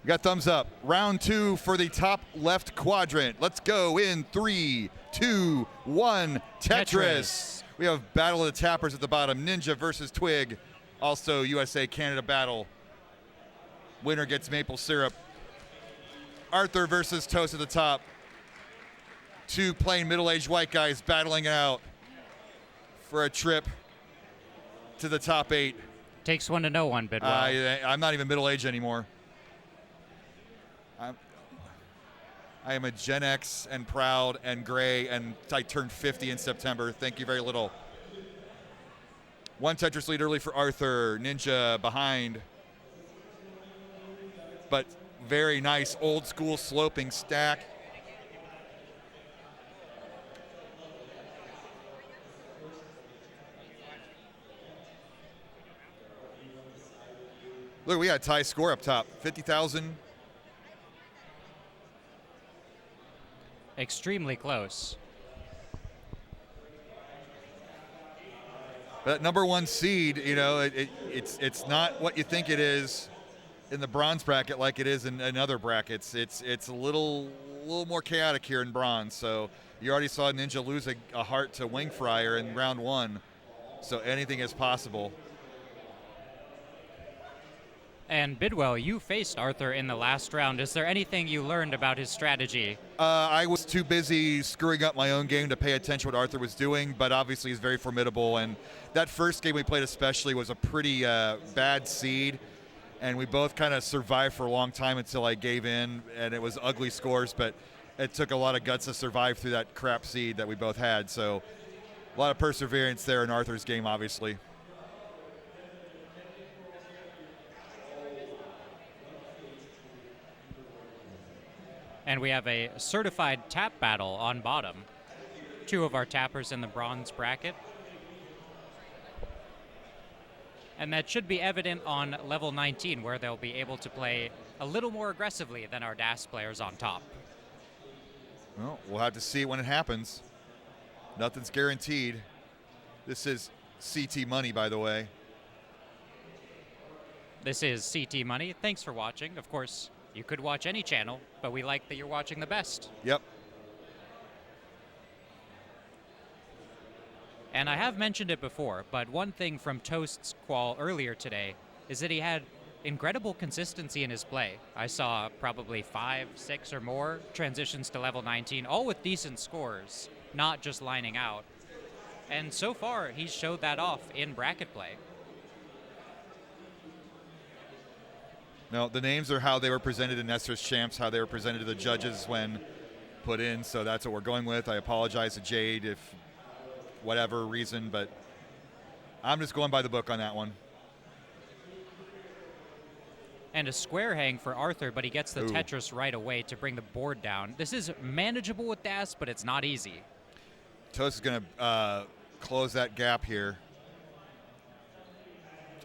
We got thumbs up. Round 2 for the top left quadrant. Let's go in 3, 2, 1. Tetris. We have Battle of the Tappers at the bottom. Ninja versus Twig. Also USA-Canada battle. Winner gets maple syrup. Arthur versus Toast at the top. Two plain middle-aged white guys battling it out for a trip to the top 8. Takes one to know one, Bidwell. I'm not even middle-aged anymore. I am a Gen X and proud and gray, and I turned 50 in September. Thank you very little. One Tetris lead early for Arthur. Ninja behind. But very nice old school sloping stack. Look, we got a tie score up top. 50,000. Extremely close. But number 1 seed, you know, it's not what you think it is in the bronze bracket like it is in other brackets. It's a little more chaotic here in bronze. So you already saw Ninja lose a heart to Wing Fryer in round 1. So anything is possible. And Bidwell, you faced Arthur in the last round. Is there anything you learned about his strategy? I was too busy screwing up my own game to pay attention to what Arthur was doing, but obviously he's very formidable. And that first game we played especially was a pretty bad seed, and we both kind of survived for a long time until I gave in, and it was ugly scores, but it took a lot of guts to survive through that crap seed that we both had. So a lot of perseverance there in Arthur's game, obviously. And we have a certified tap battle on bottom. 2 of our tappers in the bronze bracket. And that should be evident on level 19, where they'll be able to play a little more aggressively than our DAS players on top. Well, we'll have to see when it happens. Nothing's guaranteed. This is CT Money, by the way. This is CT Money. Thanks for watching. Of course, you could watch any channel, but we like that you're watching the best. Yep. And I have mentioned it before, but one thing from Toast's qual earlier today is that he had incredible consistency in his play. I saw probably 5, 6 or more transitions to level 19, all with decent scores, not just lining out. And so far, he's showed that off in bracket play. No, the names are how they were presented in Tetris Champs, how they were presented to the judges when put in, so that's what we're going with. I apologize to Jade if whatever reason, but I'm just going by the book on that one. And a square hang for Arthur, but he gets the Tetris right away to bring the board down. This is manageable with DAS, but it's not easy. Toast is going to close that gap here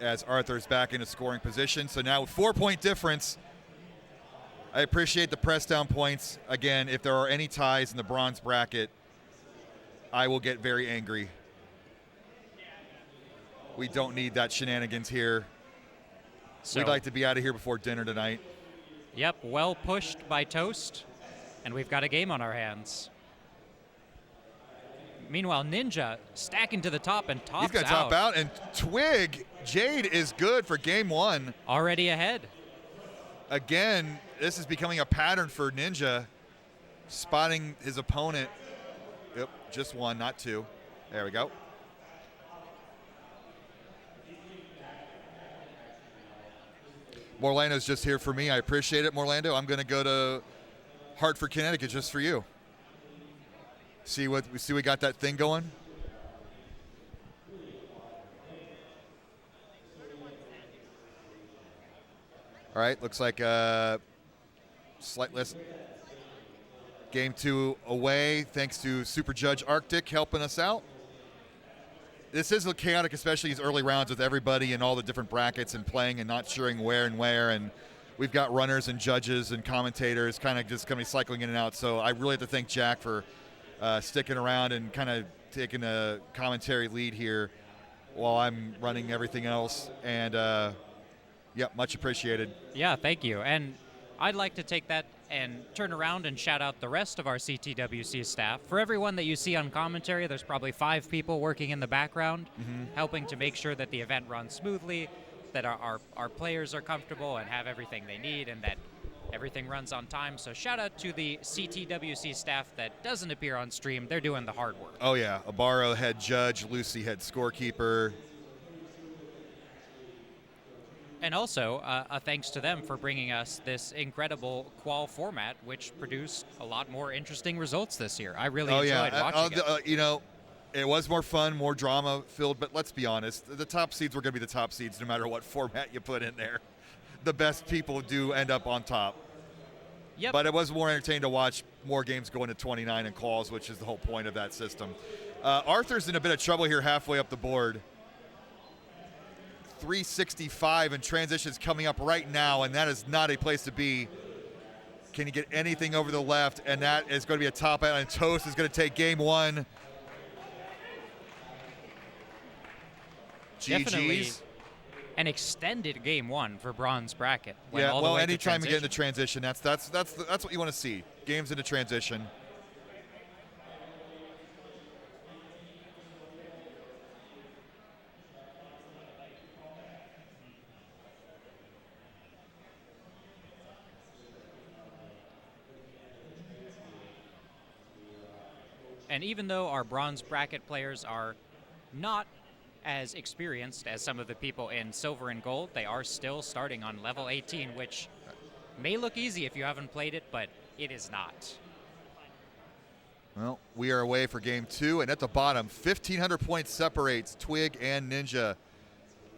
as Arthur's back into scoring position. So now with 4-point difference, I appreciate the press down points. Again, if there are any ties in the bronze bracket, I will get very angry. We don't need that shenanigans here. So, we'd like to be out of here before dinner tonight. Yep, well pushed by Toast, and we've got a game on our hands. Meanwhile, Ninja stacking to the top and tops out. He's going to top out, and Twig, Jade is good for game 1. Already ahead. Again, this is becoming a pattern for Ninja, spotting his opponent. Yep, just 1, not 2. There we go. Morlando's just here for me. I appreciate it, Morlando. I'm going to go to Hartford, Connecticut just for you. See we got that thing going? All right, looks like slight less. Game 2 away, thanks to Super Judge Arctic helping us out. This is chaotic, especially these early rounds with everybody in all the different brackets and playing and not sure where and where. And we've got runners and judges and commentators kind of just going to be cycling in and out. So I really have to thank Jack for sticking around and kind of taking a commentary lead here while I'm running everything else. And, yep, much appreciated. Yeah, thank you. And I'd like to take that and turn around and shout out the rest of our CTWC staff. For everyone that you see on commentary, there's probably 5 people working in the background, helping to make sure that the event runs smoothly, that our players are comfortable and have everything they need, and that everything runs on time. So shout out to the CTWC staff that doesn't appear on stream. They're doing the hard work. Oh, yeah. Abaro, head judge. Lucy, head scorekeeper. And also, a thanks to them for bringing us this incredible qual format, which produced a lot more interesting results this year. I really enjoyed watching it. You know, it was more fun, more drama-filled, but let's be honest. The top seeds were going to be the top seeds no matter what format you put in there. The best people do end up on top. Yep. But it was more entertaining to watch more games go into 29 and calls, which is the whole point of that system. Arthur's in a bit of trouble here halfway up the board. 365 and transitions coming up right now, and that is not a place to be. Can you get anything over the left? And that is going to be a top out, and Toast is going to take game 1. Definitely GG's. an extended game 1 for bronze bracket. Yeah, well, anytime you get into transition, that's what you want to see. Games into transition. And even though our bronze bracket players are not as experienced as some of the people in silver and gold, they are still starting on level 18, which may look easy if you haven't played it, but it is not. Well, we are away for game 2, and at the bottom, 1,500 points separates Twig and Ninja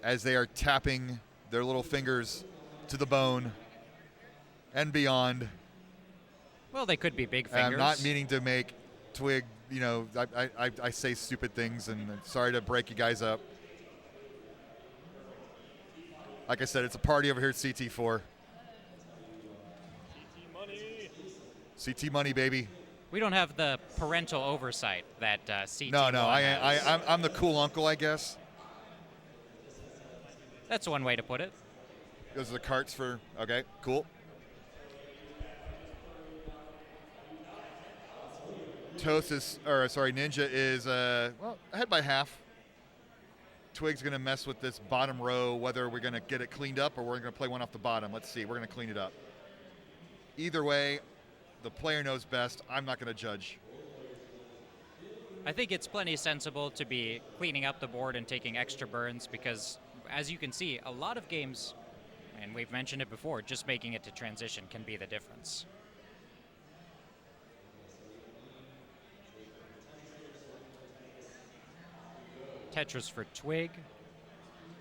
as they are tapping their little fingers to the bone and beyond. Well, they could be big fingers. I'm not meaning to make Twig, you know, I say stupid things, and sorry to break you guys up. Like I said, it's a party over here at CT4. CT money, baby. We don't have the parental oversight that CT. No, has. I'm the cool uncle, I guess. That's one way to put it. Those are the carts for, okay, cool. Ninja is, well, ahead by half. Twig's going to mess with this bottom row, whether we're going to get it cleaned up or we're going to play one off the bottom. Let's see. We're going to clean it up. Either way, the player knows best. I'm not going to judge. I think it's plenty sensible to be cleaning up the board and taking extra burns because, as you can see, a lot of games, and we've mentioned it before, just making it to transition can be the difference. Tetris for Twig.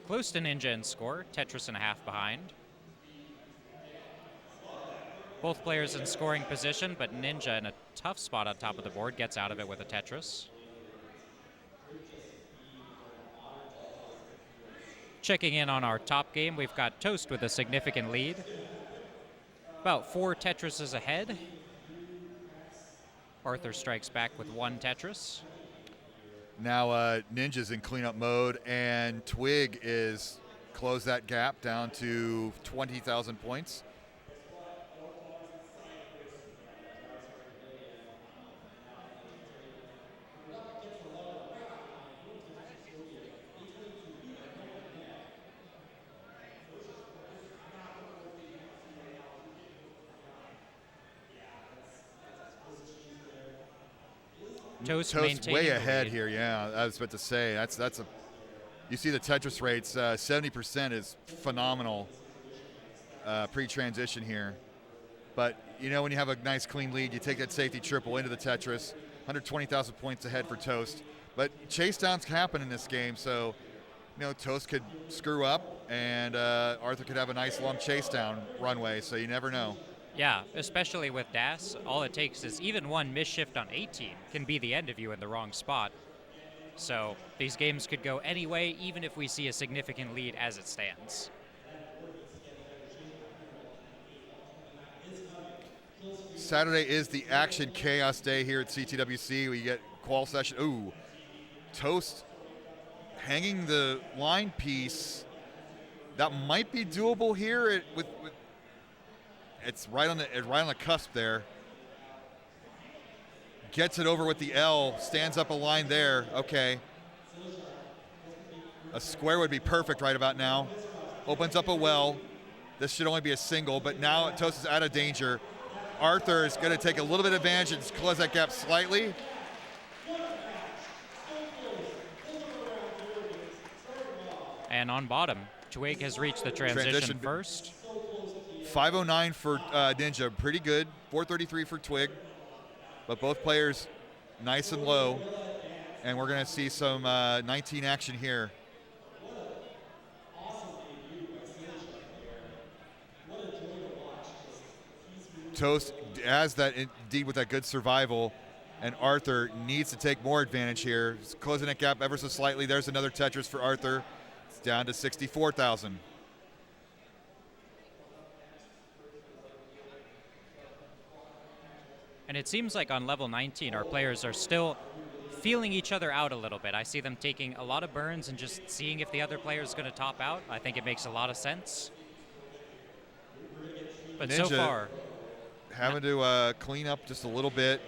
Close to Ninja in score, Tetris and a half behind. Both players in scoring position, but Ninja in a tough spot on top of the board, gets out of it with a Tetris. Checking in on our top game, we've got Toast with a significant lead. About 4 Tetrises ahead. Arthur strikes back with 1 Tetris. Now Ninja's in cleanup mode, and Twig is close that gap down to 20,000 points. Toast way ahead here. Yeah, I was about to say that's a. You see the Tetris rates. 70% is phenomenal pre-transition here, but you know when you have a nice clean lead, you take that safety triple into the Tetris. 120,000 points ahead for Toast, but chase downs happen in this game, so you know Toast could screw up and Arthur could have a nice long chase down runway. So you never know. Yeah, especially with DAS, all it takes is even one misshift on 18 can be the end of you in the wrong spot. So these games could go any way, even if we see a significant lead as it stands. Saturday is the action chaos day here at CTWC. We get qual session. Ooh, Toast hanging the line piece. That might be doable here with It's right on the cusp there. Gets it over with the L, stands up a line there. Okay. A square would be perfect right about now. Opens up a well. This should only be a single, but now Toast is out of danger. Arthur is going to take a little bit of advantage and close that gap slightly. And on bottom, Twig has reached the transition first. 509 for Ninja, pretty good. 433 for Twig, but both players nice and low. And we're going to see some 19 action here. Toast has that indeed with that good survival, and Arthur needs to take more advantage here. He's closing that gap ever so slightly. There's another Tetris for Arthur. It's down to 64,000. And it seems like on level 19, our players are still feeling each other out a little bit. I see them taking a lot of burns and just seeing if the other player is going to top out. I think it makes a lot of sense. But Ninja so far, having to clean up just a little bit.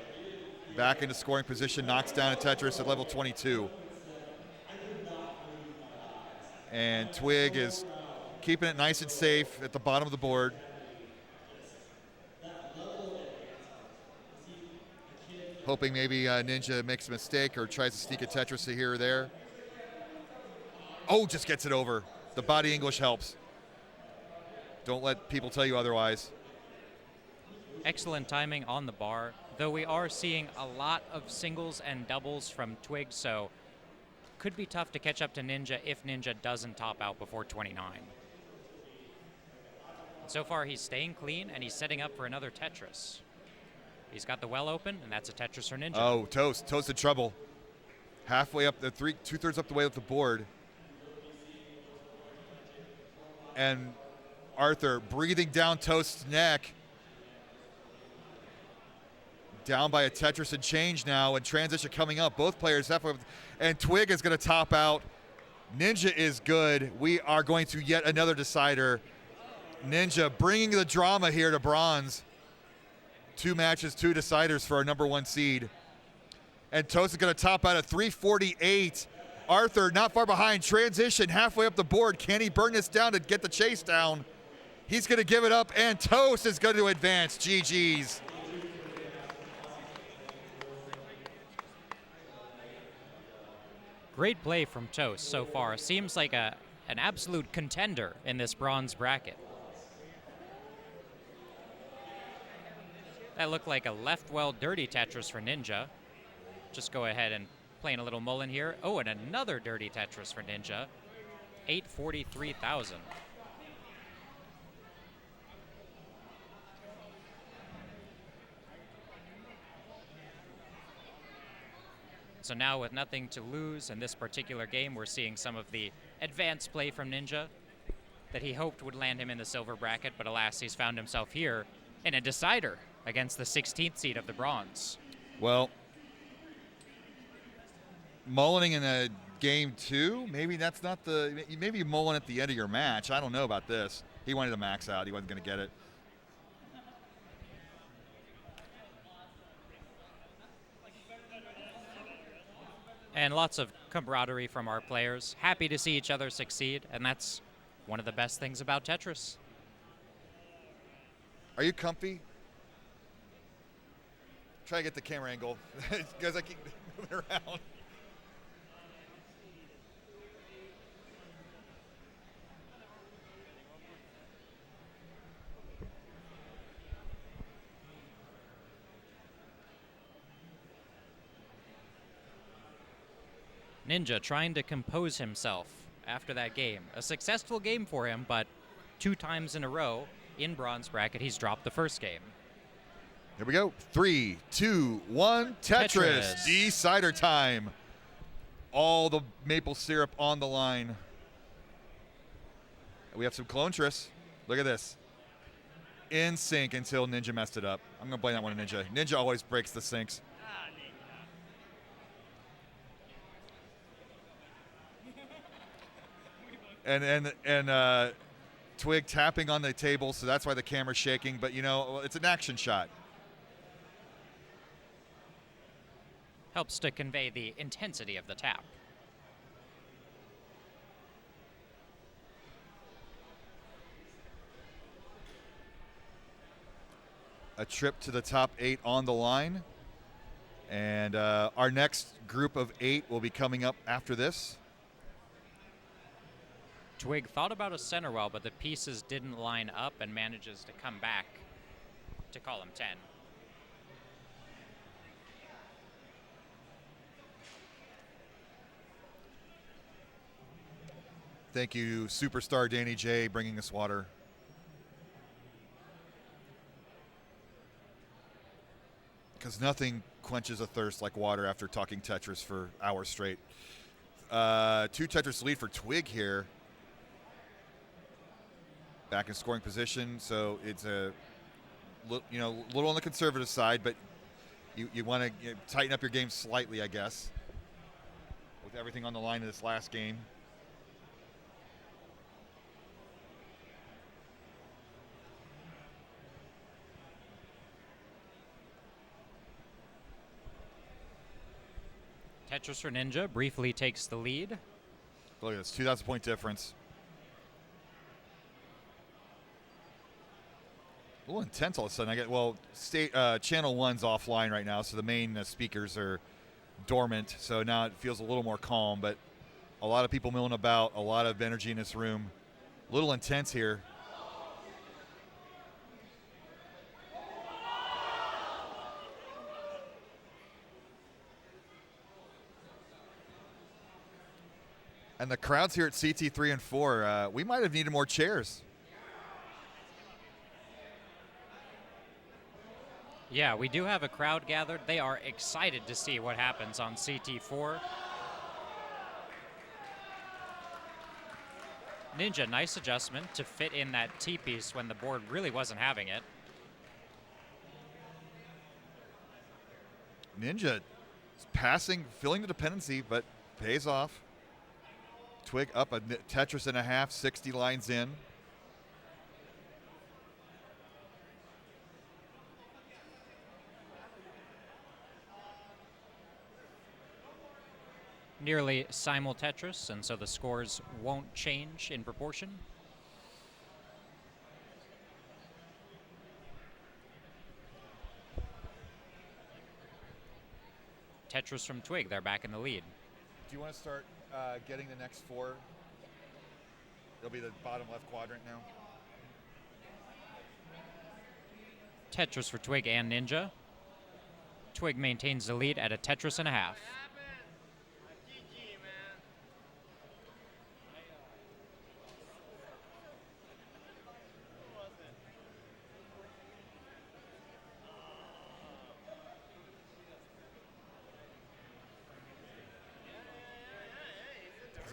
Back into scoring position, knocks down a Tetris at level 22. And Twig is keeping it nice and safe at the bottom of the board. Hoping maybe Ninja makes a mistake or tries to sneak a Tetris here or there. Oh, just gets it over. The body English helps. Don't let people tell you otherwise. excellent timing on the bar, though we are seeing a lot of singles and doubles from Twig, so could be tough to catch up to Ninja if Ninja doesn't top out before 29. So far, he's staying clean, and he's setting up for another Tetris. He's got the well open, and that's a Tetris for Ninja. Oh, Toast in trouble. Halfway up, two-thirds up the way up the board. And Arthur breathing down Toast's neck. Down by a Tetris and change now, and transition coming up. Both players halfway up, and Twig is going to top out. Ninja is good. We are going to yet another decider. Ninja bringing the drama here to bronze. 2 matches, 2 deciders for our number 1 seed. And Toast is going to top out at 348. Arthur not far behind. Transition halfway up the board. Can he burn this down to get the chase down? He's going to give it up, and Toast is going to advance. GG's. Great play from Toast so far. Seems like an absolute contender in this bronze bracket. That looked like a left well dirty Tetris for Ninja. Just go ahead and playing a little mullen here. Oh, and another dirty Tetris for Ninja. 843,000. So now with nothing to lose in this particular game, we're seeing some of the advanced play from Ninja that he hoped would land him in the silver bracket, but alas, he's found himself here in a decider against the 16th seed of the bronze. Well, mullening in a game 2, maybe that's not maybe you mullen at the end of your match. I don't know about this. He wanted to max out. He wasn't going to get it. And lots of camaraderie from our players. Happy to see each other succeed, and that's one of the best things about Tetris. Are you comfy? Try to get the camera angle because I keep moving around. Ninja trying to compose himself after that game. A successful game for him, but 2 times in a row in bronze bracket, he's dropped the first game. Here we go. 3, 2, 1, Tetris. Tetris. Decider time. All the maple syrup on the line. We have some clone tris. Look at this. In sync until Ninja messed it up. I'm going to blame that one on Ninja. Ninja always breaks the syncs. And Twig tapping on the table, so that's why the camera's shaking. But, you know, it's an action shot. Helps to convey the intensity of the tap. A trip to the top 8 on the line. And our next group of 8 will be coming up after this. Twig thought about a center well, but the pieces didn't line up and manages to come back to column 10. Thank you, superstar Danny J, bringing us water. Because nothing quenches a thirst like water after talking Tetris for hours straight. 2 Tetris lead for Twig here. Back in scoring position, so it's a little on the conservative side, but you want to tighten up your game slightly, I guess, with everything on the line in this last game. Tetris for Ninja briefly takes the lead. Look at this, 2,000 point difference. A little intense all of a sudden. Channel 1's offline right now, so the main speakers are dormant. So now it feels a little more calm, but a lot of people milling about, a lot of energy in this room. A little intense here. And the crowds here at CT3 and 4, we might have needed more chairs. Yeah, we do have a crowd gathered. They are excited to see what happens on CT4. Ninja, nice adjustment to fit in that T-piece when the board really wasn't having it. Ninja is passing, filling the dependency, but pays off. Twig up a Tetris and a half, 60 lines in. Nearly simul Tetris, and so the scores won't change in proportion. Tetris from Twig, they're back in the lead. Do you want to start getting the next 4? It'll be the bottom left quadrant now. Tetris for Twig and Ninja. Twig maintains the lead at a Tetris and a half.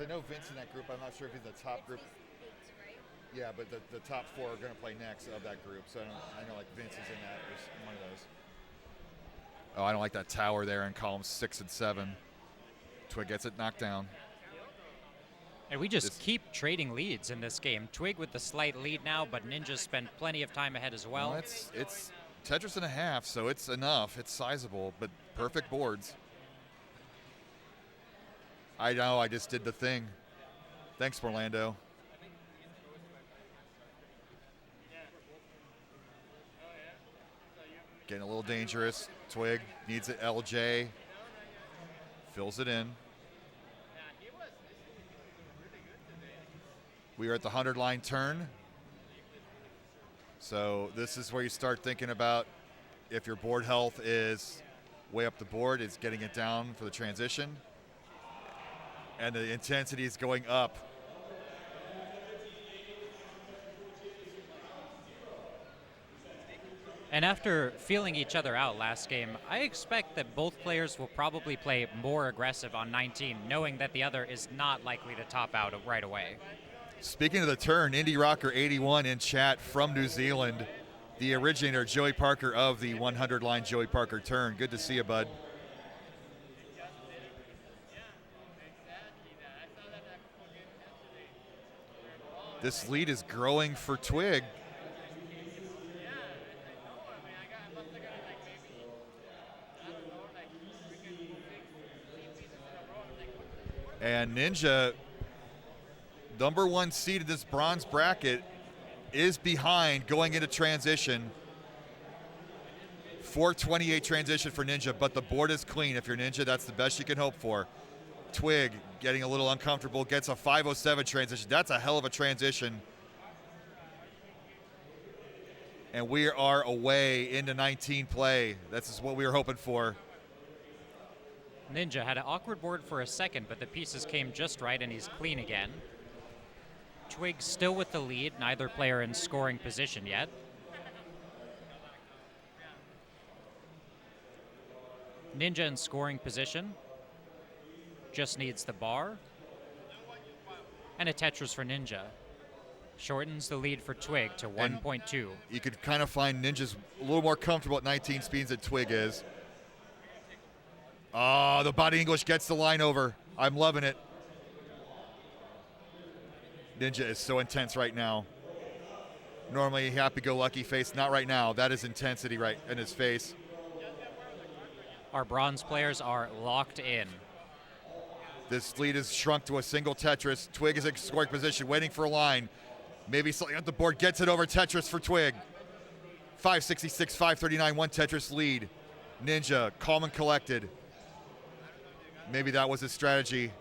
I know Vince in that group. I'm not sure if he's the top group. Yeah, but the top 4 are going to play next of that group. So I know like Vince is in that or one of those. Oh, I don't like that tower there in columns 6 and 7. Twig gets it knocked down. And we just keep trading leads in this game. Twig with the slight lead now, but Ninja spent plenty of time ahead as well. It's Tetris and a half, so it's enough. It's sizable, but perfect boards. I know, I just did the thing. Thanks, Orlando. Getting a little dangerous. Twig needs it, LJ. Fills it in. We are at the 100-line turn. So this is where you start thinking about if your board health is way up the board, it's getting it down for the transition. And the intensity is going up. And after feeling each other out last game, I expect that both players will probably play more aggressive on 19, knowing that the other is not likely to top out right away. Speaking of the turn, Indie Rocker 81 in chat from New Zealand, the originator, Joey Parker of the 100-line Joey Parker turn. Good to see you, bud. This lead is growing for Twig. And Ninja, number 1 seed in this bronze bracket, is behind going into transition. 4:28 transition for Ninja, but the board is clean. If you're Ninja, that's the best you can hope for. Twig getting a little uncomfortable, gets a 5:07 transition. That's a hell of a transition. And we are away into 19 play. This is what we were hoping for. Ninja had an awkward board for a second, but the pieces came just right and he's clean again. Twig still with the lead, neither player in scoring position yet. Ninja in scoring position. Just needs the bar. And a Tetris for Ninja. Shortens the lead for Twig to 1.2. You could kind of find Ninja's a little more comfortable at 19 speeds than Twig is. Oh, the body English gets the line over. I'm loving it. Ninja is so intense right now. Normally happy-go-lucky face. Not right now. That is intensity right in his face. Our bronze players are locked in. This lead is shrunk to a single Tetris. Twig is in scoring position, waiting for a line. Maybe something on the board gets it over Tetris for Twig. 566, 539, 1 Tetris lead. Ninja, calm and collected. Maybe that was his strategy.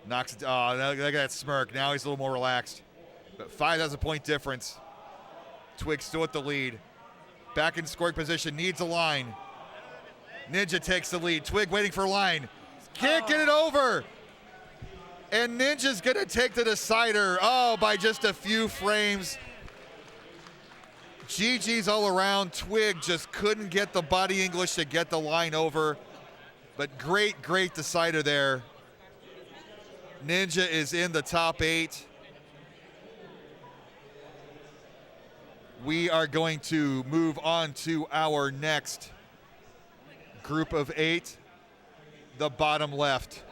Knocks it. Oh, look at that smirk. Now he's a little more relaxed. But 5,000 point difference. Twig still at the lead. Back in scoring position, needs a line. Ninja takes the lead. Twig waiting for a line. Can't get it over. And Ninja's gonna take the decider. Oh, by just a few frames. GG's all around. Twig just couldn't get the body English to get the line over. But great, great decider there. Ninja is in the top 8. We are going to move on to our next group of 8, the bottom left.